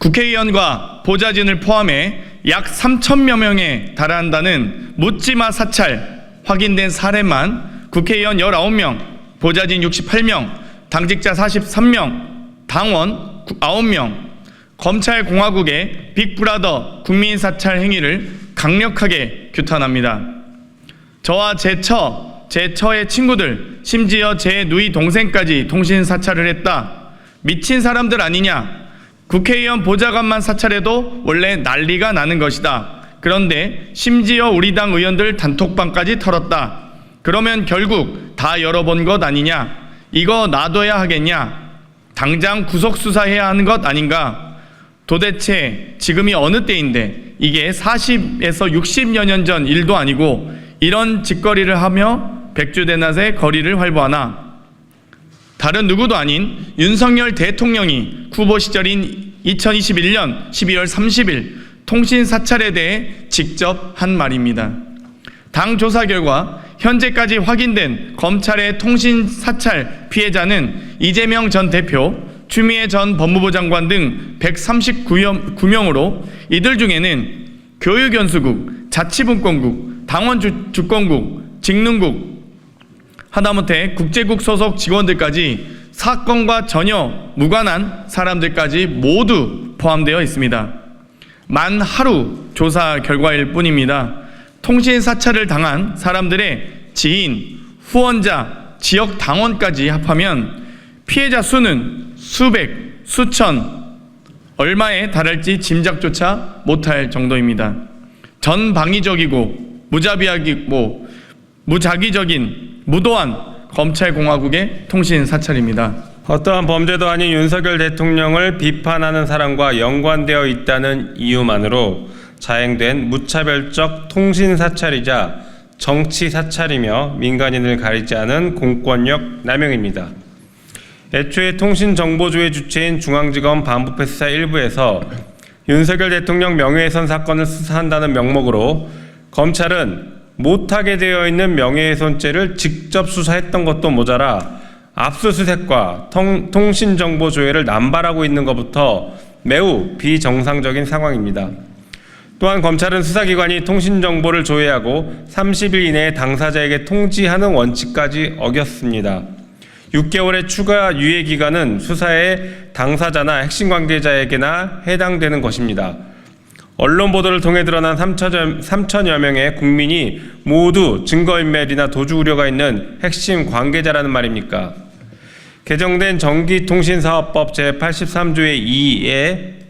국회의원과 보좌진을 포함해 약 3천여 명에 달한다는 묻지마 사찰 확인된 사례만 국회의원 19명, 보좌진 68명, 당직자 43명, 당원 9명, 검찰공화국의 빅브라더 국민사찰 행위를 강력하게 규탄합니다. 저와 제 처의 친구들, 심지어 제 누이 동생까지 통신사찰을 했다. 미친 사람들 아니냐? 국회의원 보좌관만 사찰해도 원래 난리가 나는 것이다. 그런데 심지어 우리 당 의원들 단톡방까지 털었다. 그러면 결국 다 열어본 것 아니냐? 이거 놔둬야 하겠냐? 당장 구속수사해야 하는 것 아닌가? 도대체 지금이 어느 때인데 이게 40에서 60여 년 전 일도 아니고 이런 짓거리를 하며 백주대낮에 거리를 활보하나? 다른 누구도 아닌 윤석열 대통령이 후보 시절인 2021년 12월 30일 통신사찰에 대해 직접 한 말입니다. 당 조사 결과 현재까지 확인된 검찰의 통신사찰 피해자는 이재명 전 대표, 추미애 전 법무부 장관 등 139명으로 이들 중에는 교육연수국, 자치분권국, 당원주권국, 직능국, 하다못해 국제국 소속 직원들까지 사건과 전혀 무관한 사람들까지 모두 포함되어 있습니다. 만 하루 조사 결과일 뿐입니다. 통신 사찰을 당한 사람들의 지인, 후원자, 지역 당원까지 합하면 피해자 수는 수백, 수천, 얼마에 달할지 짐작조차 못할 정도입니다. 전방위적이고 무자기적인 무도한 검찰공화국의 통신 사찰입니다. 어떠한 범죄도 아닌 윤석열 대통령을 비판하는 사람과 연관되어 있다는 이유만으로 자행된 무차별적 통신 사찰이자 정치 사찰이며 민간인을 가리지 않은 공권력 남용입니다. 애초에 통신정보조회 주체인 중앙지검 반부패수사 1부에서 윤석열 대통령 명예훼손 사건을 수사한다는 명목으로 검찰은 못하게 되어 있는 명예훼손죄를 직접 수사했던 것도 모자라 압수수색과 통신정보조회를 남발하고 있는 것부터 매우 비정상적인 상황입니다. 또한 검찰은 수사기관이 통신정보를 조회하고 30일 이내에 당사자에게 통지하는 원칙까지 어겼습니다. 6개월의 추가 유예기간은 수사의 당사자나 핵심 관계자에게나 해당되는 것입니다. 언론 보도를 통해 드러난 3천여 명의 국민이 모두 증거인멸이나 도주 우려가 있는 핵심 관계자라는 말입니까? 개정된 전기통신사업법 제83조의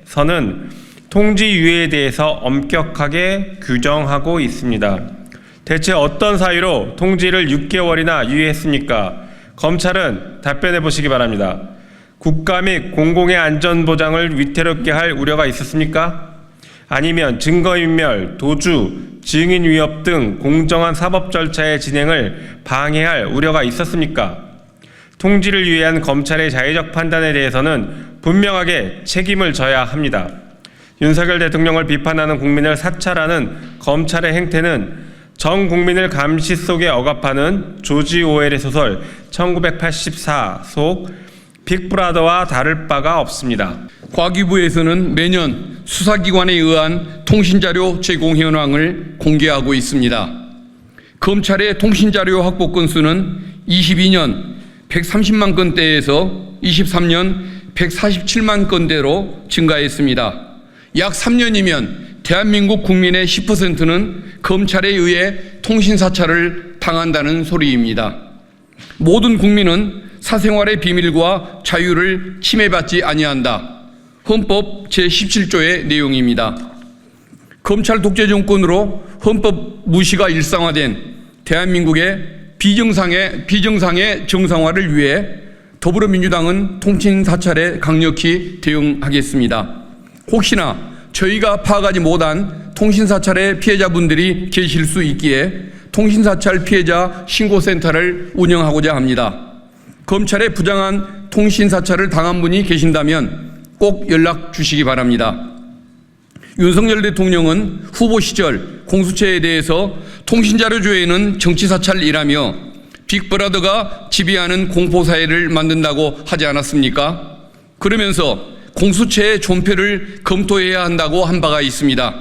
2에서는 통지유예에 대해서 엄격하게 규정하고 있습니다. 대체 어떤 사유로 통지를 6개월이나 유예했습니까? 검찰은 답변해 보시기 바랍니다. 국가 및 공공의 안전보장을 위태롭게 할 우려가 있었습니까? 아니면 증거인멸, 도주, 증인 위협 등 공정한 사법 절차의 진행을 방해할 우려가 있었습니까? 통지를 유예한 검찰의 자의적 판단에 대해서는 분명하게 책임을 져야 합니다. 윤석열 대통령을 비판하는 국민을 사찰하는 검찰의 행태는 전 국민을 감시 속에 억압하는 조지 오웰의 소설 1984 속 빅브라더와 다를 바가 없습니다. 과기부에서는 매년 수사기관에 의한 통신자료 제공 현황을 공개하고 있습니다. 검찰의 통신자료 확보 건수는 22년 130만 건대에서 23년 147만 건대로 증가했습니다. 약 3년이면 대한민국 국민의 10%는 검찰에 의해 통신사찰을 당한다는 소리입니다. 모든 국민은 사생활의 비밀과 자유를 침해받지 아니한다. 헌법 제17조의 내용입니다. 검찰 독재 정권으로 헌법 무시가 일상화된 대한민국의 비정상의 정상화를 위해 더불어민주당은 통신사찰에 강력히 대응하겠습니다. 혹시나 저희가 파악하지 못한 통신사찰의 피해자분들이 계실 수 있기에 통신사찰 피해자 신고센터를 운영하고자 합니다. 검찰의 부당한 통신사찰을 당한 분이 계신다면 꼭 연락 주시기 바랍니다. 윤석열 대통령은 후보 시절 공수처에 대해서 통신자료조회는 정치사찰이라며 빅브라더가 지배하는 공포사회를 만든다고 하지 않았습니까? 그러면서 공수처의 존폐를 검토해야 한다고 한 바가 있습니다.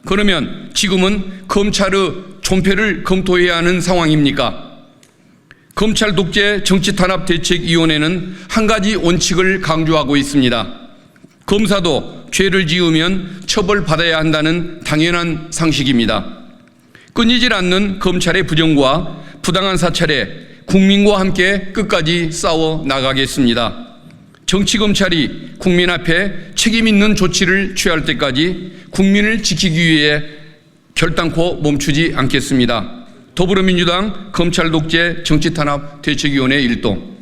그러면 지금은 검찰의 존폐를 검토해야 하는 상황입니까? 검찰 독재 정치탄압대책위원회는 한 가지 원칙을 강조하고 있습니다. 검사도 죄를 지으면 처벌받아야 한다는 당연한 상식입니다. 끊이질 않는 검찰의 부정과 부당한 사찰에 국민과 함께 끝까지 싸워 나가겠습니다. 정치검찰이 국민 앞에 책임 있는 조치를 취할 때까지 국민을 지키기 위해 결단코 멈추지 않겠습니다. 더불어민주당 검찰 독재 정치탄압 대책위원회 1동.